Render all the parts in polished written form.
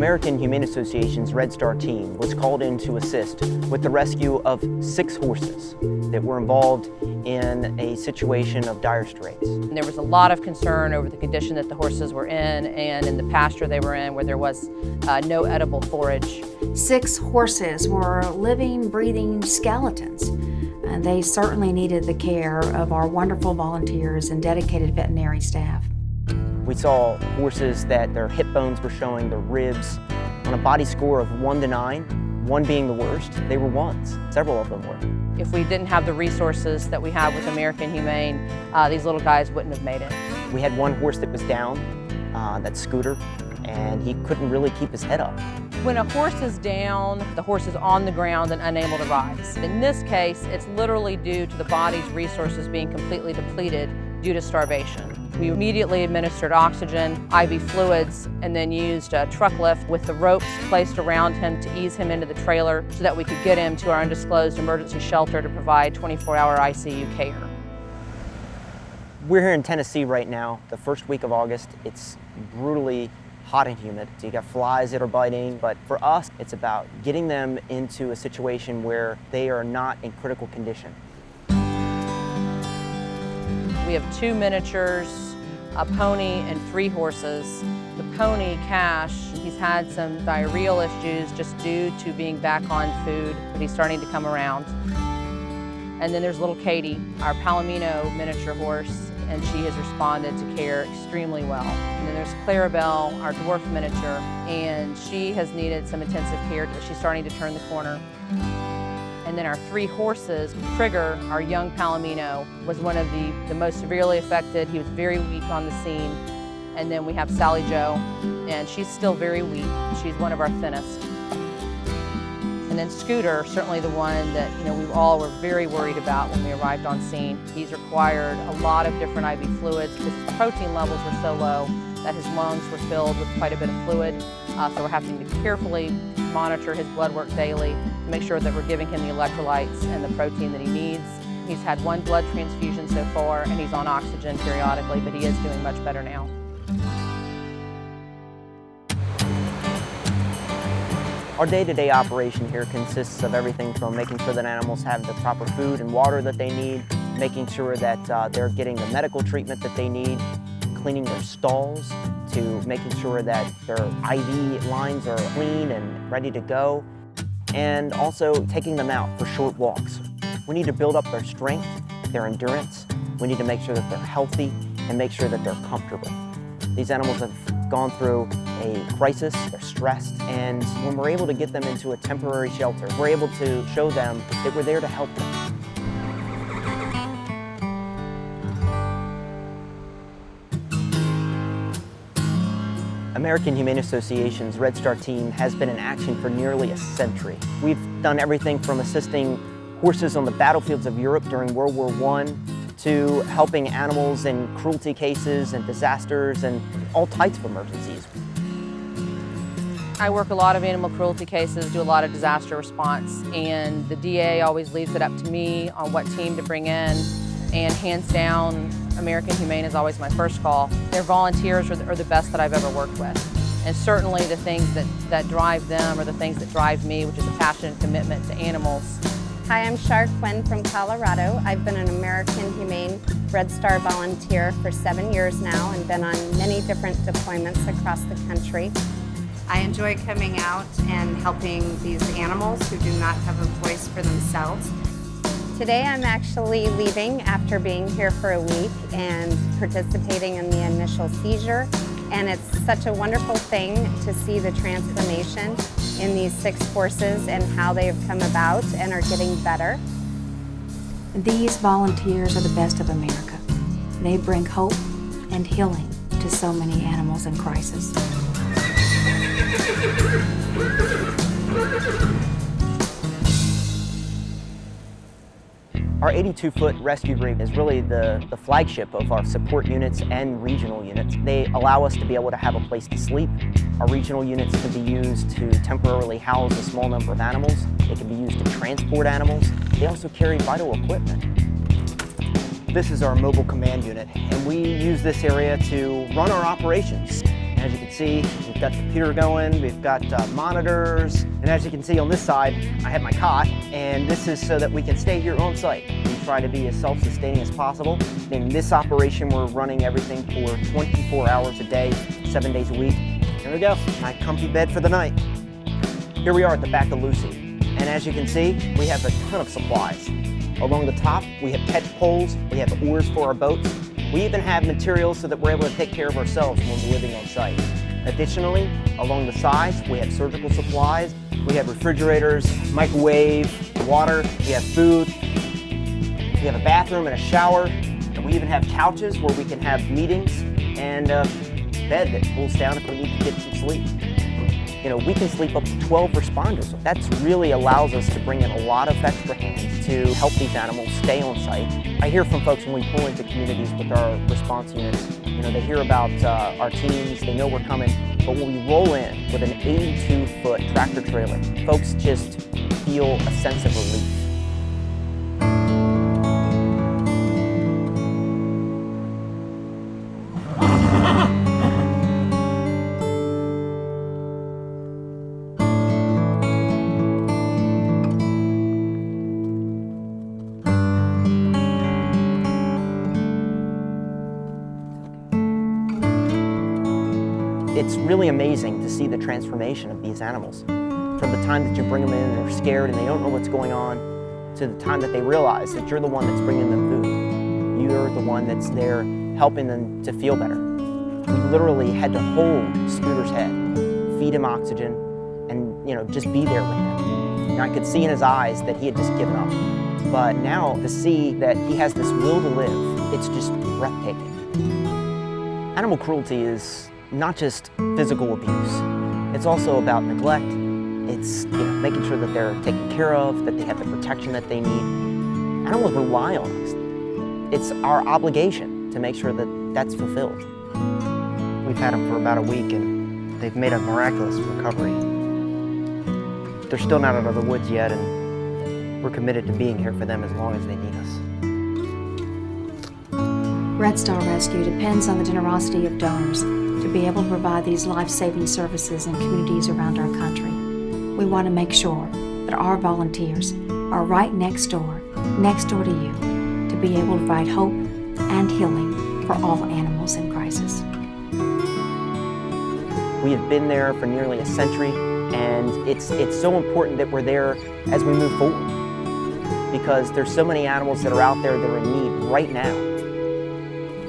American Humane Association's Red Star team was called in to assist with the rescue of 6 horses that were involved in a situation of dire straits. There was a lot of concern over the condition that the horses were in and in the pasture they were in, where there was no edible forage. 6 horses were living, breathing skeletons. And they certainly needed the care of our wonderful volunteers and dedicated veterinary staff. We saw horses that their hip bones were showing, their ribs, on a body score of 1 to 9, 1 being the worst. They were 1s, several of them were. If we didn't have the resources that we have with American Humane, these little guys wouldn't have made it. We had one horse that was down, that's Scooter, and he couldn't really keep his head up. When a horse is down, the horse is on the ground and unable to rise. In this case, it's literally due to the body's resources being completely depleted due to starvation. We immediately administered oxygen, IV fluids, and then used a truck lift with the ropes placed around him to ease him into the trailer so that we could get him to our undisclosed emergency shelter to provide 24-hour ICU care. We're here in Tennessee right now, the first week of August. It's brutally hot and humid. So you got flies that are biting, but for us, it's about getting them into a situation where they are not in critical condition. We have 2 miniatures, a pony, and 3 horses. The pony, Cash, he's had some diarrheal issues just due to being back on food, but he's starting to come around. And then there's little Katie, our Palomino miniature horse, and she has responded to care extremely well. And then there's Clarabelle, our dwarf miniature, and she has needed some intensive care, but she's starting to turn the corner. And then our 3 horses, Trigger, our young Palomino, was one of the most severely affected. He was very weak on the scene. And then we have Sally Joe, and she's still very weak. She's one of our thinnest. And then Scooter, certainly the one that we all were very worried about when we arrived on scene. He's required a lot of different IV fluids because his protein levels were so low that his lungs were filled with quite a bit of fluid. So we're having to carefully monitor his blood work daily to make sure that we're giving him the electrolytes and the protein that he needs. He's had 1 blood transfusion so far, and he's on oxygen periodically, but he is doing much better now. Our day-to-day operation here consists of everything from making sure that animals have the proper food and water that they need, making sure that they're getting the medical treatment that they need, cleaning their stalls, to making sure that their IV lines are clean and ready to go, and also taking them out for short walks. We need to build up their strength, their endurance. We need to make sure that they're healthy and make sure that they're comfortable. These animals have gone through a crisis, they're stressed, and when we're able to get them into a temporary shelter, we're able to show them that we're there to help them. American Humane Association's Red Star team has been in action for nearly a century. We've done everything from assisting horses on the battlefields of Europe during World War I to helping animals in cruelty cases and disasters and all types of emergencies. I work a lot of animal cruelty cases, do a lot of disaster response, and the DA always leaves it up to me on what team to bring in, and hands down, American Humane is always my first call. Their volunteers are the best that I've ever worked with. And certainly the things that drive them are the things that drive me, which is a passion and commitment to animals. Hi, I'm Shar Quinn from Colorado. I've been an American Humane Red Star volunteer for 7 years now and been on many different deployments across the country. I enjoy coming out and helping these animals who do not have a voice for themselves. Today I'm actually leaving after being here for a week and participating in the initial seizure. And it's such a wonderful thing to see the transformation in these 6 horses and how they have come about and are getting better. These volunteers are the best of America. They bring hope and healing to so many animals in crisis. Our 82-foot rescue rig is really the flagship of our support units and regional units. They allow us to be able to have a place to sleep. Our regional units can be used to temporarily house a small number of animals. They can be used to transport animals. They also carry vital equipment. This is our mobile command unit, and we use this area to run our operations. As you can see, we've got the computer going, we've got monitors, and as you can see on this side, I have my cot, and this is so that we can stay here on site. We try to be as self-sustaining as possible. In this operation, we're running everything for 24 hours a day, 7 days a week. Here we go, my comfy bed for the night. Here we are at the back of Lucy, and as you can see, we have a ton of supplies. Along the top, we have catch poles, we have oars for our boats. We even have materials so that we're able to take care of ourselves when we're living on site. Additionally, along the sides, we have surgical supplies, we have refrigerators, microwave, water, we have food, we have a bathroom and a shower, and we even have couches where we can have meetings and a bed that cools down if we need to get some sleep. You know, we can sleep up to 12 responders. That really allows us to bring in a lot of extra hands to help these animals stay on site. I hear from folks when we pull into communities with our response units, you know, they hear about our teams, they know we're coming, but when we roll in with an 82-foot tractor trailer, folks just feel a sense of relief. It's really amazing to see the transformation of these animals. From the time that you bring them in and they're scared and they don't know what's going on, to the time that they realize that you're the one that's bringing them food. You're the one that's there helping them to feel better. We literally had to hold Scooter's head, feed him oxygen, and just be there with him. And I could see in his eyes that he had just given up. But now to see that he has this will to live, it's just breathtaking. Animal cruelty is not just physical abuse. It's also about neglect. It's making sure that they're taken care of, that they have the protection that they need. Animals rely on us. It's our obligation to make sure that that's fulfilled. We've had them for about a week and they've made a miraculous recovery. They're still not out of the woods yet, and we're committed to being here for them as long as they need us. Red Star Rescue depends on the generosity of donors to be able to provide these life-saving services in communities around our country. We want to make sure that our volunteers are right next door to you, to be able to provide hope and healing for all animals in crisis. We have been there for nearly a century, and it's so important that we're there as we move forward, because there's so many animals that are out there that are in need right now,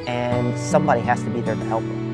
and somebody has to be there to help them.